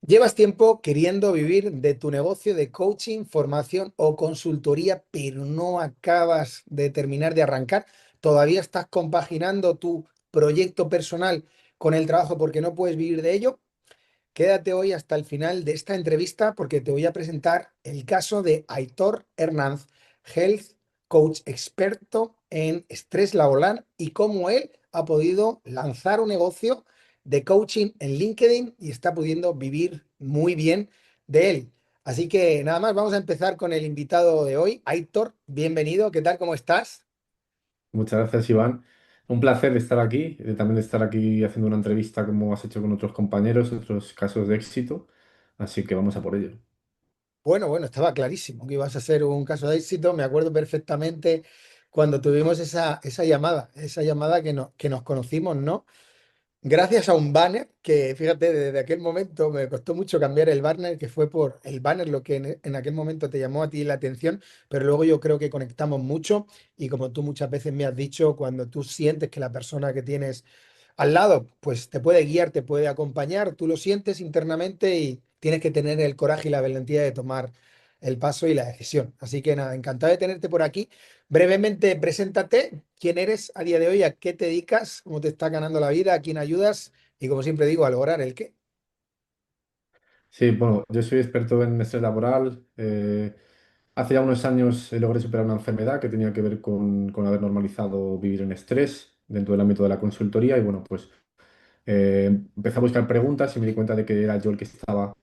Llevas tiempo queriendo vivir de tu negocio de coaching, formación o consultoría, pero no acabas de terminar de arrancar. Todavía estás compaginando tu proyecto personal con el trabajo porque no puedes vivir de ello. Quédate hoy hasta el final de esta entrevista porque te voy a presentar el caso de Aitor Hernández, Health Coach experto en estrés laboral y cómo él ha podido lanzar un negocio de coaching en LinkedIn y está pudiendo vivir muy bien de él. Así que nada más, vamos a empezar con el invitado de hoy. Aitor, bienvenido, ¿qué tal? ¿Cómo estás? Muchas gracias, Iván. Un placer de estar aquí, también de estar aquí haciendo una entrevista como has hecho con otros compañeros, otros casos de éxito. Así que vamos a por ello. Bueno, estaba clarísimo que ibas a ser un caso de éxito. Me acuerdo perfectamente cuando tuvimos esa llamada que nos conocimos, ¿no? Gracias a un banner que, fíjate, desde aquel momento me costó mucho cambiar el banner, que fue por el banner lo que en aquel momento te llamó a ti la atención, pero luego yo creo que conectamos mucho y como tú muchas veces me has dicho, cuando tú sientes que la persona que tienes al lado, pues te puede guiar, te puede acompañar, tú lo sientes internamente y tienes que tener el coraje y la valentía de tomar el paso y la decisión. Así que nada, encantado de tenerte por aquí. Brevemente, preséntate, quién eres a día de hoy, a qué te dedicas, cómo te está ganando la vida, a quién ayudas y como siempre digo, a lograr el qué. Sí, bueno, yo soy experto en estrés laboral. Hace ya unos años logré superar una enfermedad que tenía que ver con haber normalizado vivir en estrés dentro del ámbito de la consultoría y bueno, pues empecé a buscar preguntas y me di cuenta de que era yo el que estaba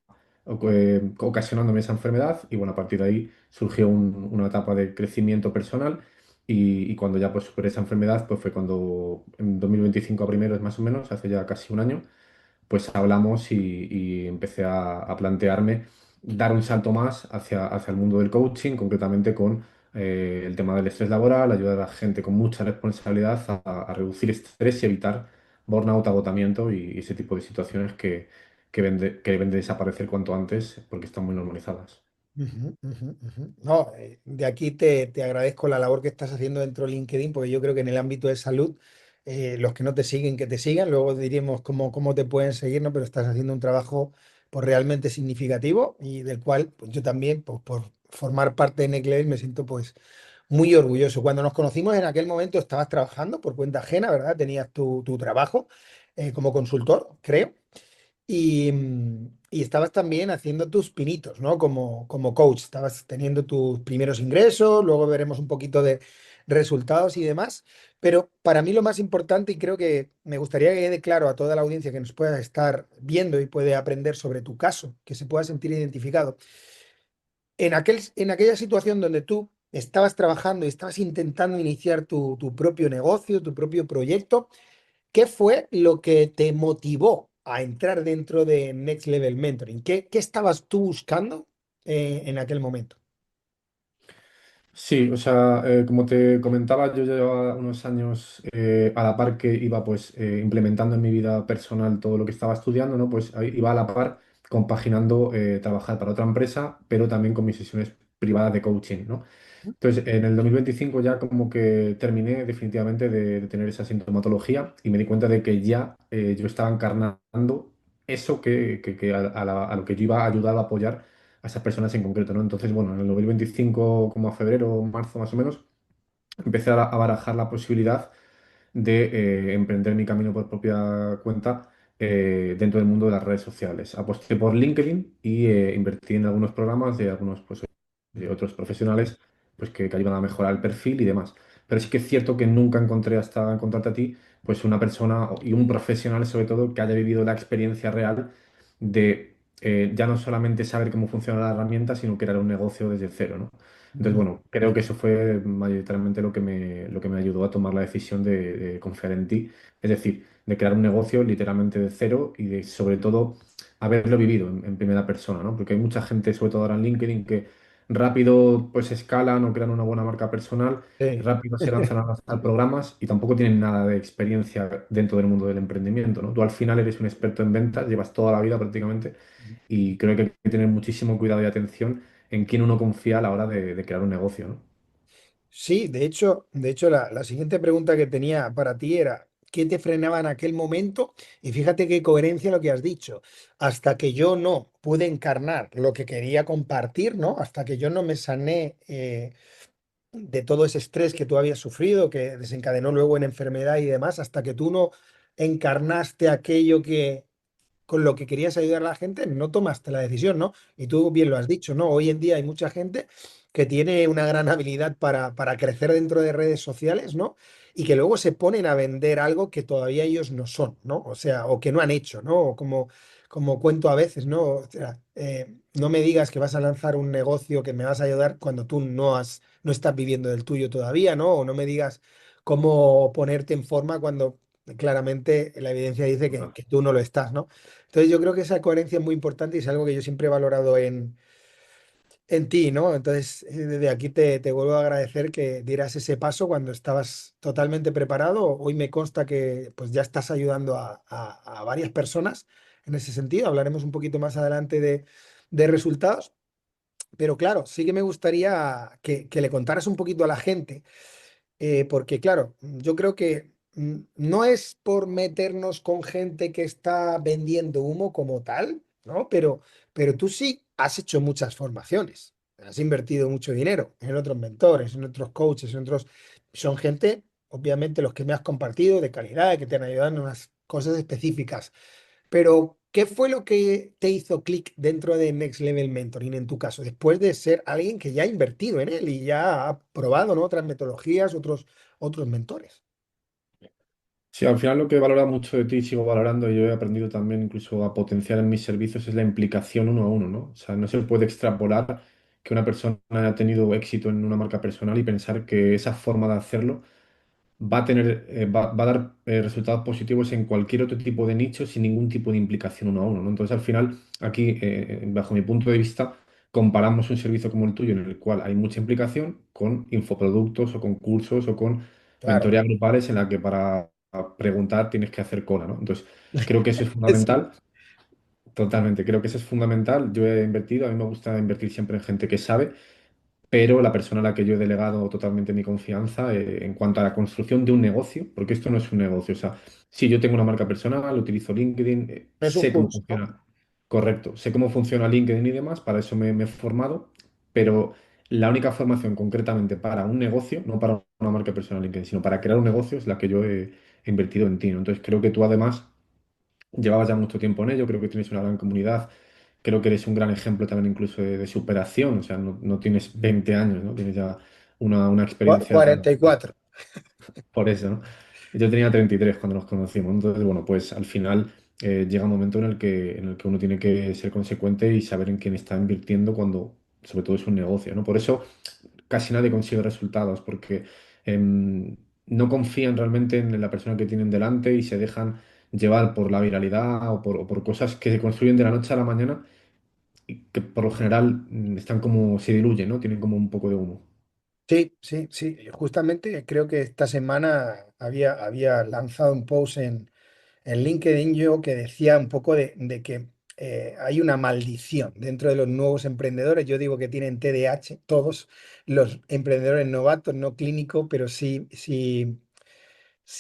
ocasionándome esa enfermedad y bueno, a partir de ahí surgió una etapa de crecimiento personal y cuando ya pues superé esa enfermedad pues fue cuando en 2025 a primeros más o menos, hace ya casi un año, pues hablamos y empecé a plantearme dar un salto más hacia el mundo del coaching, concretamente con el tema del estrés laboral, ayudar a la gente con mucha responsabilidad a reducir estrés y evitar burnout, agotamiento y ese tipo de situaciones que deben de desaparecer cuanto antes porque están muy normalizadas. Ujú. No, de aquí te agradezco la labor que estás haciendo dentro de LinkedIn, porque yo creo que en el ámbito de salud, los que no te siguen, que te sigan, luego diríamos cómo te pueden seguir, ¿no? Pero estás haciendo un trabajo pues, realmente significativo y del cual pues, yo también, pues, por formar parte de Next Level, me siento pues muy orgulloso. Cuando nos conocimos en aquel momento estabas trabajando por cuenta ajena, ¿verdad? Tenías tu trabajo como consultor, creo. Y estabas también haciendo tus pinitos, ¿no? Como coach. Estabas teniendo tus primeros ingresos, luego veremos un poquito de resultados y demás. Pero para mí lo más importante, y creo que me gustaría que quede claro a toda la audiencia que nos pueda estar viendo y puede aprender sobre tu caso, que se pueda sentir identificado, en aquella situación donde tú estabas trabajando y estabas intentando iniciar tu propio negocio, tu propio proyecto. ¿Qué fue lo que te motivó a entrar dentro de Next Level Mentoring? ¿Qué estabas tú buscando en aquel momento? Sí, o sea, como te comentaba, yo llevaba unos años a la par que iba pues implementando en mi vida personal todo lo que estaba estudiando, ¿no? Pues ahí iba a la par compaginando trabajar para otra empresa, pero también con mis sesiones privadas de coaching, ¿no? Entonces, en el 2025 ya como que terminé definitivamente de tener esa sintomatología y me di cuenta de que ya yo estaba encarnando eso a lo que yo iba a ayudar a apoyar a esas personas en concreto, ¿no? Entonces, bueno, en el 2025, como a febrero o marzo más o menos, empecé a barajar la posibilidad de emprender mi camino por propia cuenta dentro del mundo de las redes sociales. Aposté por LinkedIn y invertí en algunos programas de algunos pues, de otros profesionales pues, que ayudan a mejorar el perfil y demás. Pero sí que es cierto que nunca encontré hasta encontrarte a ti pues una persona y un profesional sobre todo que haya vivido la experiencia real de ya no solamente saber cómo funciona la herramienta, sino crear un negocio desde cero, ¿no? Entonces, Ujú. bueno, creo que eso fue mayoritariamente lo que me ayudó a tomar la decisión de confiar en ti. Es decir, de crear un negocio literalmente de cero y de, sobre todo, haberlo vivido en primera persona, ¿no? Porque hay mucha gente, sobre todo ahora en LinkedIn, que rápido pues escalan o crean una buena marca personal, Sí. rápido se lanzan a lanzar programas y tampoco tienen nada de experiencia dentro del mundo del emprendimiento, ¿no? Tú al final eres un experto en ventas, llevas toda la vida prácticamente y creo que hay que tener muchísimo cuidado y atención en quién uno confía a la hora de crear un negocio, ¿no? Sí, de hecho la siguiente pregunta que tenía para ti era, qué te frenaba en aquel momento. Y fíjate qué coherencia lo que has dicho. Hasta que yo no pude encarnar lo que quería compartir, ¿no? Hasta que yo no me sané de todo ese estrés que tú habías sufrido, que desencadenó luego en enfermedad y demás, hasta que tú no encarnaste aquello que con lo que querías ayudar a la gente, no tomaste la decisión, ¿no? Y tú bien lo has dicho, ¿no? Hoy en día hay mucha gente que tiene una gran habilidad para crecer dentro de redes sociales, ¿no? Y que luego se ponen a vender algo que todavía ellos no son, ¿no? O sea, o que no han hecho, ¿no? O como cuento a veces, ¿no? O sea, no me digas que vas a lanzar un negocio que me vas a ayudar cuando tú no estás viviendo del tuyo todavía, ¿no? O no me digas cómo ponerte en forma cuando claramente la evidencia dice que tú no lo estás, ¿no? Entonces yo creo que esa coherencia es muy importante y es algo que yo siempre he valorado en ti, ¿no? Entonces desde aquí te vuelvo a agradecer que dieras ese paso cuando estabas totalmente preparado. Hoy me consta que pues ya estás ayudando a varias personas en ese sentido. Hablaremos un poquito más adelante de resultados. Pero claro, sí que me gustaría que le contaras un poquito a la gente porque claro, yo creo que no es por meternos con gente que está vendiendo humo como tal, ¿no? Pero tú sí has hecho muchas formaciones, has invertido mucho dinero en otros mentores, en otros coaches, en otros... Son gente, obviamente, los que me has compartido de calidad, que te han ayudado en unas cosas específicas. Pero, ¿qué fue lo que te hizo clic dentro de Next Level Mentoring en tu caso? Después de ser alguien que ya ha invertido en él y ya ha probado, ¿no? Otras metodologías, otros mentores. Sí, al final lo que he valorado mucho de ti y sigo valorando y yo he aprendido también incluso a potenciar en mis servicios es la implicación uno a uno, ¿no? O sea, no se puede extrapolar que una persona haya tenido éxito en una marca personal y pensar que esa forma de hacerlo va a dar resultados positivos en cualquier otro tipo de nicho sin ningún tipo de implicación uno a uno, ¿no? Entonces, al final, aquí, bajo mi punto de vista, comparamos un servicio como el tuyo, en el cual hay mucha implicación, con infoproductos o con cursos o con Claro. mentorías grupales en la que para preguntar tienes que hacer cola, ¿no? Entonces, creo que eso es Sí. fundamental. Totalmente, creo que eso es fundamental. Yo he invertido, a mí me gusta invertir siempre en gente que sabe, pero la persona a la que yo he delegado totalmente mi confianza en cuanto a la construcción de un negocio, porque esto no es un negocio, o sea, si yo tengo una marca personal, utilizo LinkedIn, No es un sé cómo curso, ¿no? funciona, correcto, sé cómo funciona LinkedIn y demás, para eso me he formado, pero la única formación concretamente para un negocio, no para una marca personal LinkedIn, sino para crear un negocio es la que yo he invertido en ti, ¿no? Entonces creo que tú además llevabas ya mucho tiempo en ello, creo que tienes una gran comunidad. Creo que eres un gran ejemplo también incluso de superación, o sea, no tienes 20 años, ¿no? Tienes ya una experiencia 44. por eso, ¿no? Yo tenía 33 cuando nos conocimos, entonces, bueno, pues al final llega un momento en el que uno tiene que ser consecuente y saber en quién está invirtiendo cuando, sobre todo, es un negocio, ¿no? Por eso casi nadie consigue resultados, porque no confían realmente en la persona que tienen delante y se dejan llevar por la viralidad o por cosas que se construyen de la noche a la mañana y que por lo general están como, se diluyen, ¿no? Tienen como un poco de humo. Sí, sí, sí. Justamente creo que esta semana había lanzado un post en LinkedIn yo que decía un poco de que hay una maldición dentro de los nuevos emprendedores. Yo digo que tienen TDAH, todos los emprendedores novatos, no clínico, pero sí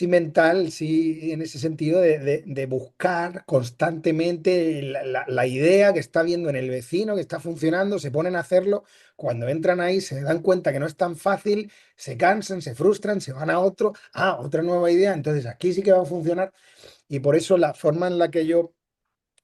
mental, sí en ese sentido de buscar constantemente la idea que está viendo en el vecino, que está funcionando, se ponen a hacerlo. Cuando entran ahí se dan cuenta que no es tan fácil, se cansan, se frustran, se van a otro, otra nueva idea, entonces aquí sí que va a funcionar. Y por eso la forma en la que yo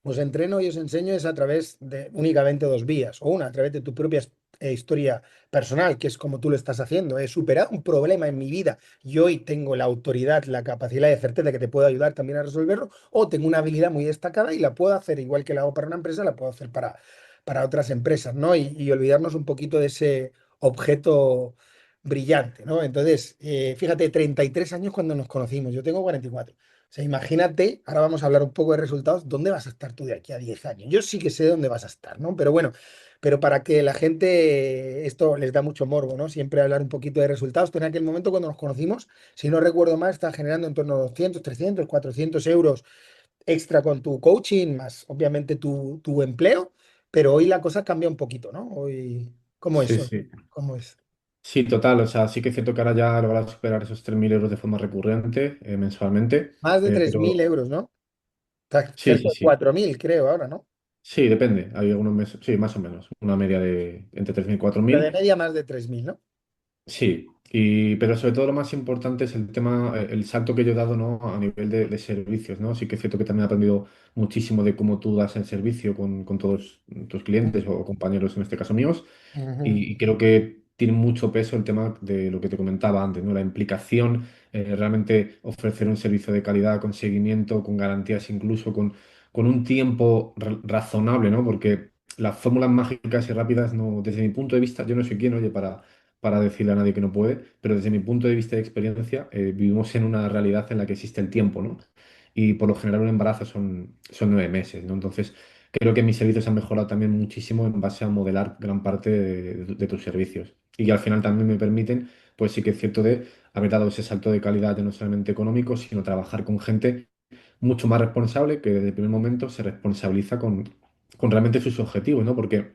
os entreno y os enseño es a través de únicamente dos vías, o una a través de tu propia historia personal, que es como tú lo estás haciendo. He superado un problema en mi vida y hoy tengo la autoridad, la capacidad de certeza que te puedo ayudar también a resolverlo, o tengo una habilidad muy destacada y la puedo hacer igual que la hago para una empresa, la puedo hacer para otras empresas, ¿no? Y olvidarnos un poquito de ese objeto brillante, ¿no? Entonces, fíjate, 33 años cuando nos conocimos, yo tengo 44. O sea, imagínate, ahora vamos a hablar un poco de resultados, ¿dónde vas a estar tú de aquí a 10 años? Yo sí que sé dónde vas a estar, ¿no? Pero bueno, pero para que la gente, esto les da mucho morbo, ¿no? Siempre hablar un poquito de resultados. Tú en aquel momento cuando nos conocimos, si no recuerdo mal, estás generando en torno a 200, 300, 400 euros extra con tu coaching, más obviamente tu empleo, pero hoy la cosa cambia un poquito, ¿no? Hoy, ¿cómo es Sí, hoy? sí. ¿Cómo es? Sí, total, o sea, sí que es cierto que ahora ya he logrado superar esos 3.000 euros de forma recurrente, mensualmente, Más de 3.000 pero euros, ¿no? Está sí, cerca sí, de sí. 4.000 creo ahora, ¿no? Sí, depende. Hay algunos meses, sí, más o menos. Una media de entre 3.000 y cuatro Pero de mil. media más de 3.000, ¿no? Sí, pero sobre todo lo más importante es el tema, el salto que yo he dado, ¿no? A nivel de servicios, ¿no? Sí que es cierto que también he aprendido muchísimo de cómo tú das el servicio con todos tus clientes o compañeros, en este caso míos. Ujú. Y creo que tiene mucho peso el tema de lo que te comentaba antes, ¿no? La implicación, realmente ofrecer un servicio de calidad, con seguimiento, con garantías, incluso con un tiempo razonable, ¿no? Porque las fórmulas mágicas y rápidas, no, desde mi punto de vista, yo no soy quien, oye, para decirle a nadie que no puede, pero desde mi punto de vista de experiencia, vivimos en una realidad en la que existe el tiempo, ¿no? Y por lo general un embarazo son 9 meses, ¿no? Entonces, creo que mis servicios han mejorado también muchísimo en base a modelar gran parte de tus servicios. Y al final también me permiten, pues sí que es cierto de haber dado ese salto de calidad, ya no solamente económico, sino trabajar con gente mucho más responsable que desde el primer momento se responsabiliza con realmente sus objetivos, ¿no? Porque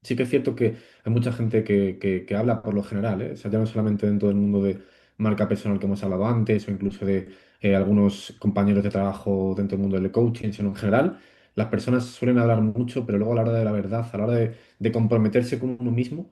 sí que es cierto que hay mucha gente que habla por lo general, ¿eh? O sea, ya no solamente dentro del mundo de marca personal que hemos hablado antes, o incluso de algunos compañeros de trabajo dentro del mundo del coaching, sino en general, las personas suelen hablar mucho, pero luego a la hora de la verdad, a la hora de comprometerse con uno mismo,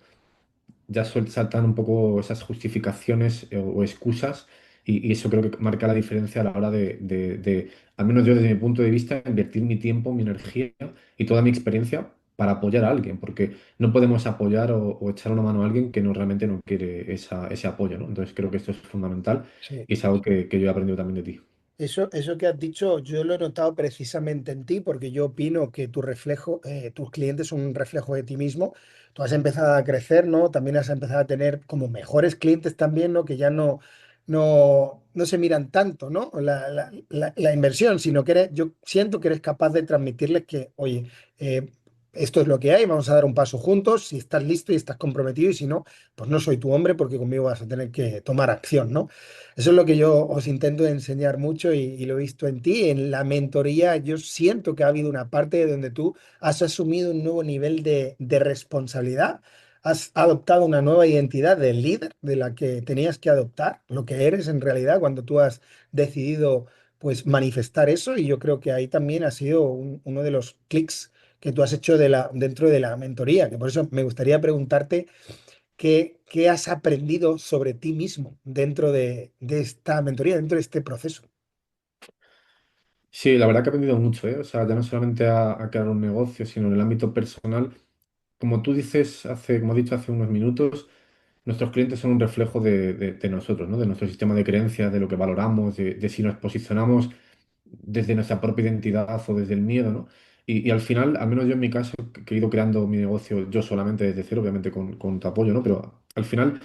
ya saltan un poco esas justificaciones o excusas y eso creo que marca la diferencia a la hora al menos yo desde mi punto de vista, invertir mi tiempo, mi energía y toda mi experiencia para apoyar a alguien, porque no podemos apoyar o echar una mano a alguien que no realmente no quiere ese apoyo, ¿no? Entonces creo que esto es fundamental Sí. y es algo que yo he aprendido también de ti. Eso que has dicho, yo lo he notado precisamente en ti, porque yo opino que tu reflejo, tus clientes son un reflejo de ti mismo. Tú has empezado a crecer, ¿no? También has empezado a tener como mejores clientes también, ¿no? Que ya no se miran tanto, ¿no? La inversión, sino que yo siento que eres capaz de transmitirles que, oye, esto es lo que hay, vamos a dar un paso juntos, si estás listo y estás comprometido, y si no, pues no soy tu hombre porque conmigo vas a tener que tomar acción, ¿no? Eso es lo que yo os intento enseñar mucho y lo he visto en ti. En la mentoría yo siento que ha habido una parte donde tú has asumido un nuevo nivel de responsabilidad, has adoptado una nueva identidad de líder de la que tenías que adoptar, lo que eres en realidad cuando tú has decidido pues manifestar eso, y yo creo que ahí también ha sido uno de los clics que tú has hecho dentro de la mentoría, que por eso me gustaría preguntarte. ¿Qué has aprendido sobre ti mismo dentro de esta mentoría, dentro de este proceso? Sí, la verdad que he aprendido mucho, ¿eh? O sea, ya no solamente a crear un negocio, sino en el ámbito personal. Como tú dices, como has dicho hace unos minutos, nuestros clientes son un reflejo de nosotros, ¿no? De nuestro sistema de creencias, de lo que valoramos, de si nos posicionamos desde nuestra propia identidad o desde el miedo, ¿no? Y al final, al menos yo en mi caso, que he ido creando mi negocio yo solamente desde cero, obviamente con tu apoyo, ¿no? Pero al final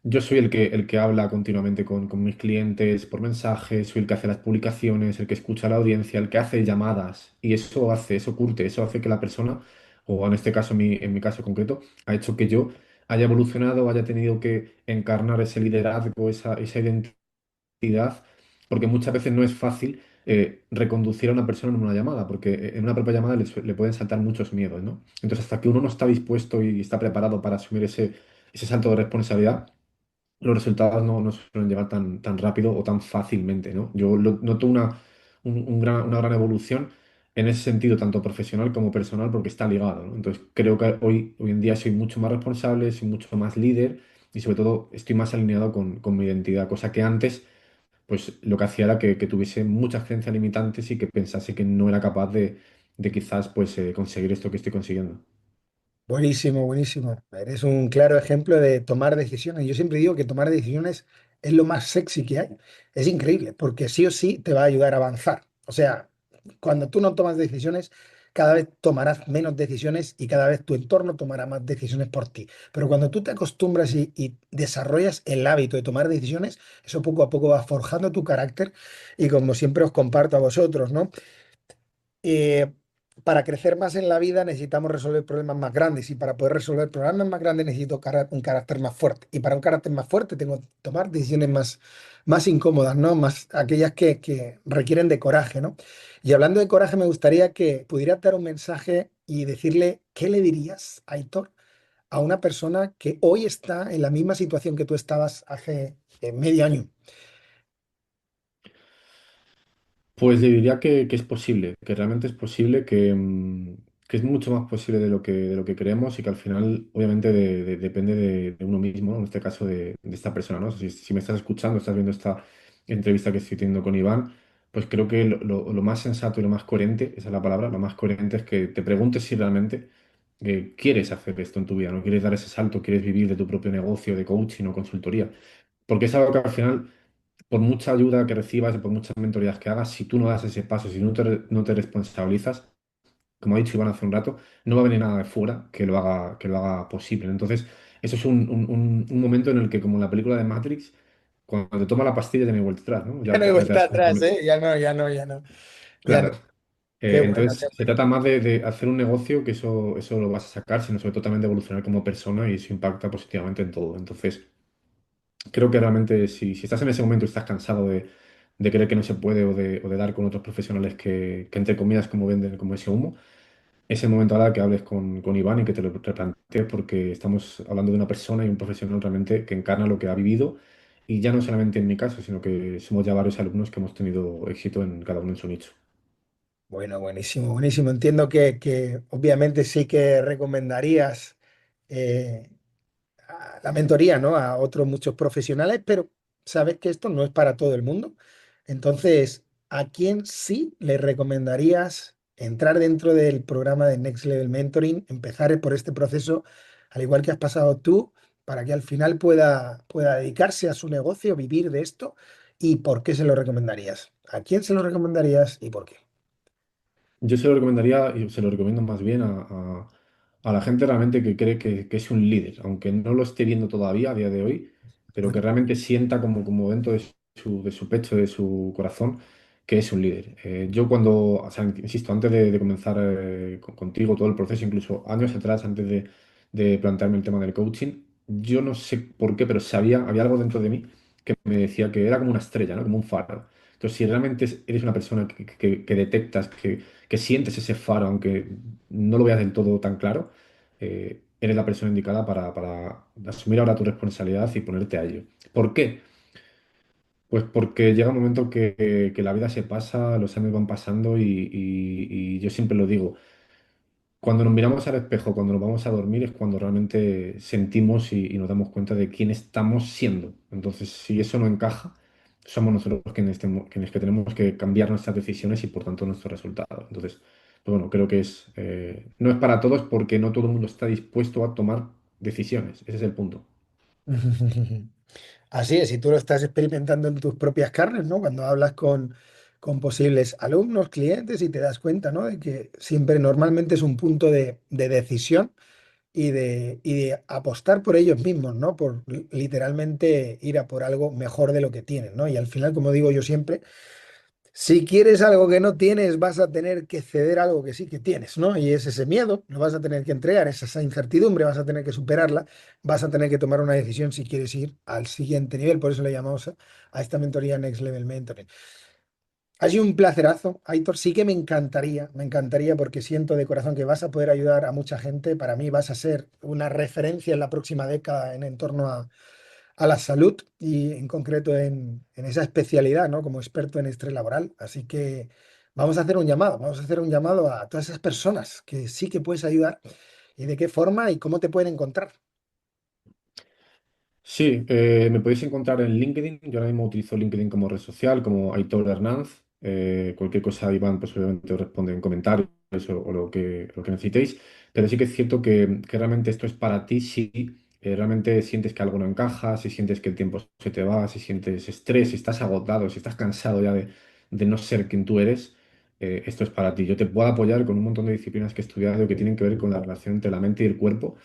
yo soy el que habla continuamente con mis clientes por mensajes, soy el que hace las publicaciones, el que escucha a la audiencia, el que hace llamadas. Y eso curte, eso hace que la persona, o en este caso, en mi caso concreto, ha hecho que yo haya evolucionado, haya tenido que encarnar ese liderazgo, esa identidad, porque muchas veces no es fácil reconducir a una persona en una llamada, porque en una propia llamada le pueden saltar muchos miedos, ¿no? Entonces, hasta que uno no está dispuesto y está preparado para asumir ese salto de responsabilidad, los resultados no suelen llegar tan rápido o tan fácilmente, ¿no? Yo noto una gran evolución en ese sentido, tanto profesional como personal, porque está ligado, ¿no? Entonces, creo que hoy en día soy mucho más responsable, soy mucho más líder y sobre todo estoy más alineado con mi identidad, cosa que antes, pues lo que hacía era que tuviese muchas creencias limitantes y que pensase que no era capaz de quizás pues conseguir esto que estoy consiguiendo. Buenísimo, buenísimo. Eres un claro ejemplo de tomar decisiones. Yo siempre digo que tomar decisiones es lo más sexy que hay. Es increíble, porque sí o sí te va a ayudar a avanzar. O sea, cuando tú no tomas decisiones, cada vez tomarás menos decisiones y cada vez tu entorno tomará más decisiones por ti. Pero cuando tú te acostumbras y desarrollas el hábito de tomar decisiones, eso poco a poco va forjando tu carácter, y como siempre os comparto a vosotros, ¿no? eh, para crecer más en la vida necesitamos resolver problemas más grandes, y para poder resolver problemas más grandes necesito un carácter más fuerte, y para un carácter más fuerte tengo que tomar decisiones más incómodas, ¿no? Más aquellas que requieren de coraje, ¿no? Y hablando de coraje, me gustaría que pudieras dar un mensaje y decirle qué le dirías a Aitor a una persona que hoy está en la misma situación que tú estabas hace medio año? Pues le diría que es posible, que realmente es posible, que es mucho más posible de lo que creemos y que al final, obviamente, depende de uno mismo, ¿no? En este caso de esta persona, ¿no? Si me estás escuchando, estás viendo esta entrevista que estoy teniendo con Iván, pues creo que lo más sensato y lo más coherente, esa es la palabra, lo más coherente es que te preguntes si realmente quieres hacer esto en tu vida, ¿no? Quieres dar ese salto, quieres vivir de tu propio negocio, de coaching o consultoría. Porque es algo que al final por mucha ayuda que recibas y por muchas mentorías que hagas, si tú no das ese paso, si no te responsabilizas, como ha dicho Iván hace un rato, no va a venir nada de fuera que lo haga posible. Entonces, eso es un momento en el que, como en la película de Matrix, cuando te toma la pastilla ya no hay vuelta atrás, ¿no? Ya no hay Ya te vuelta das cuenta. atrás, ¿eh? Ya no, ya no, ya no, ya no. Claro. Qué bueno, qué Entonces, se bueno. trata más de hacer un negocio que eso lo vas a sacar, sino sobre todo también de evolucionar como persona y eso impacta positivamente en todo. Entonces, creo que realmente si estás en ese momento y estás cansado de creer que no se puede o de dar con otros profesionales que entre comillas como venden como ese humo, es el momento ahora que hables con Iván y que te lo replantees porque estamos hablando de una persona y un profesional realmente que encarna lo que ha vivido y ya no solamente en mi caso, sino que somos ya varios alumnos que hemos tenido éxito en cada uno en su nicho. Bueno, buenísimo, buenísimo. Entiendo que obviamente sí que recomendarías eh, la mentoría, ¿no? A otros muchos profesionales, pero sabes que esto no es para todo el mundo. Entonces, ¿a quién sí le recomendarías entrar dentro del programa de Next Level Mentoring, empezar por este proceso, al igual que has pasado tú, para que al final pueda dedicarse a su negocio, vivir de esto? ¿Y por qué se lo recomendarías? ¿A quién se lo recomendarías y por qué? Yo se lo recomendaría, y se lo recomiendo más bien a la gente realmente que cree que es un líder, aunque no lo esté viendo todavía a día de hoy, pero que Bueno, realmente sienta como dentro de su pecho, de su corazón, que es un líder. Yo cuando, o sea, insisto, antes de comenzar contigo todo el proceso, incluso años atrás, antes de plantearme el tema del coaching, yo no sé por qué, pero había algo dentro de mí que me decía que era como una estrella, ¿no? Como un faro. Entonces, si realmente eres una persona que detectas, que sientes ese faro, aunque no lo veas del todo tan claro, eres la persona indicada para asumir ahora tu responsabilidad y ponerte a ello. ¿Por qué? Pues porque llega un momento que la vida se pasa, los años van pasando y yo siempre lo digo. Cuando nos miramos al espejo, cuando nos vamos a dormir, es cuando realmente sentimos y nos damos cuenta de quién estamos siendo. Entonces, si eso no encaja, somos nosotros quienes que tenemos que cambiar nuestras decisiones y por tanto nuestros resultados. Entonces, pues bueno, creo que no es para todos porque no todo el mundo está dispuesto a tomar decisiones. Ese es el punto. así es, y tú lo estás experimentando en tus propias carnes, ¿no? Cuando hablas con posibles alumnos, clientes y te das cuenta, ¿no? De que siempre normalmente es un punto de decisión y de apostar por ellos mismos, ¿no? Por literalmente ir a por algo mejor de lo que tienen, ¿no? Y al final, como digo yo siempre, si quieres algo que no tienes, vas a tener que ceder algo que sí que tienes, ¿no? Y es ese miedo, lo vas a tener que entregar, es esa incertidumbre, vas a tener que superarla, vas a tener que tomar una decisión si quieres ir al siguiente nivel. Por eso le llamamos a esta mentoría Next Level Mentoring. Ha sido un placerazo, Aitor. Sí que me encantaría porque siento de corazón que vas a poder ayudar a mucha gente. Para mí vas a ser una referencia en la próxima década en torno a la salud y en concreto en esa especialidad, ¿no? Como experto en estrés laboral. Así que vamos a hacer un llamado a todas esas personas que sí que puedes ayudar y de qué forma y cómo te pueden encontrar. Sí, me podéis encontrar en LinkedIn. Yo ahora mismo utilizo LinkedIn como red social, como Aitor Hernández. Cualquier cosa, Iván, pues obviamente os responde en comentarios o lo que necesitéis. Pero sí que es cierto que realmente esto es para ti si realmente sientes que algo no encaja, si sientes que el tiempo se te va, si sientes estrés, si estás agotado, si estás cansado ya de no ser quien tú eres. Esto es para ti. Yo te puedo apoyar con un montón de disciplinas que he estudiado que tienen que ver con la relación entre la mente y el cuerpo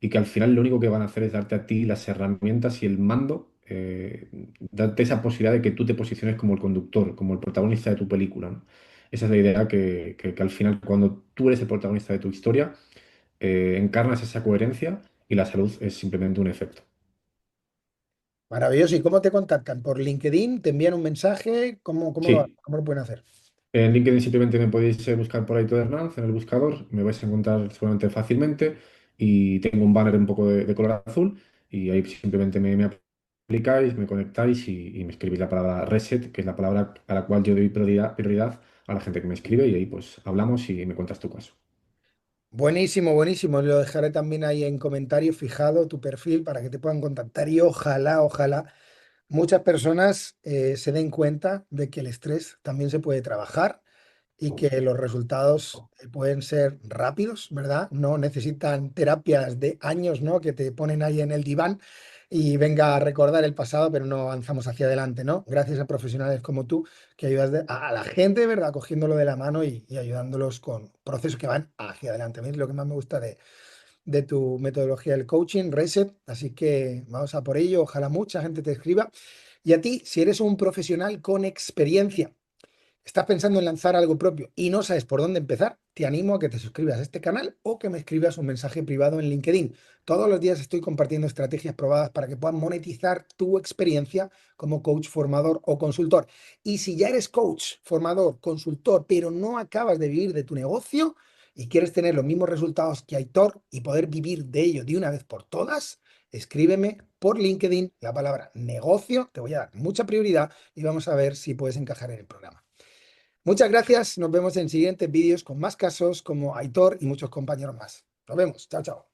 y que al final lo único que van a hacer es darte a ti las herramientas y el mando, darte esa posibilidad de que tú te posiciones como el conductor, como el protagonista de tu película, ¿no? Esa es la idea que al final, cuando tú eres el protagonista de tu historia, encarnas esa coherencia y la salud es simplemente un efecto. Maravilloso. ¿Y cómo te contactan? ¿Por LinkedIn? ¿Te envían un mensaje? Sí, Cómo lo pueden hacer? en LinkedIn simplemente me podéis buscar por Aitor Hernández en el buscador, me vais a encontrar seguramente fácilmente. y tengo un banner un poco de color azul y ahí simplemente me aplicáis, me conectáis y me escribís la palabra reset, que es la palabra a la cual yo doy prioridad a la gente que me escribe y ahí pues hablamos y me cuentas tu caso. Buenísimo, buenísimo. Lo dejaré también ahí en comentarios fijado tu perfil para que te puedan contactar y ojalá, ojalá muchas personas se den cuenta de que el estrés también se puede trabajar y que los resultados pueden ser rápidos, ¿verdad? No necesitan terapias de años, ¿no? Que te ponen ahí en el diván y venga a recordar el pasado, pero no avanzamos hacia adelante, ¿no? Gracias a profesionales como tú que ayudas a la gente, ¿verdad? Cogiéndolo de la mano y ayudándolos con procesos que van hacia adelante. A mí es lo que más me gusta de tu metodología del coaching, Reset. Así que vamos a por ello. Ojalá mucha gente te escriba. Y a ti, si eres un profesional con experiencia, estás pensando en lanzar algo propio y no sabes por dónde empezar, te animo a que te suscribas a este canal o que me escribas un mensaje privado en LinkedIn. Todos los días estoy compartiendo estrategias probadas para que puedas monetizar tu experiencia como coach, formador o consultor. Y si ya eres coach, formador, consultor, pero no acabas de vivir de tu negocio y quieres tener los mismos resultados que Aitor y poder vivir de ello de una vez por todas, escríbeme por LinkedIn la palabra negocio, te voy a dar mucha prioridad y vamos a ver si puedes encajar en el programa. Muchas gracias. Nos vemos en siguientes vídeos con más casos como Aitor y muchos compañeros más. Nos vemos. Chao, chao.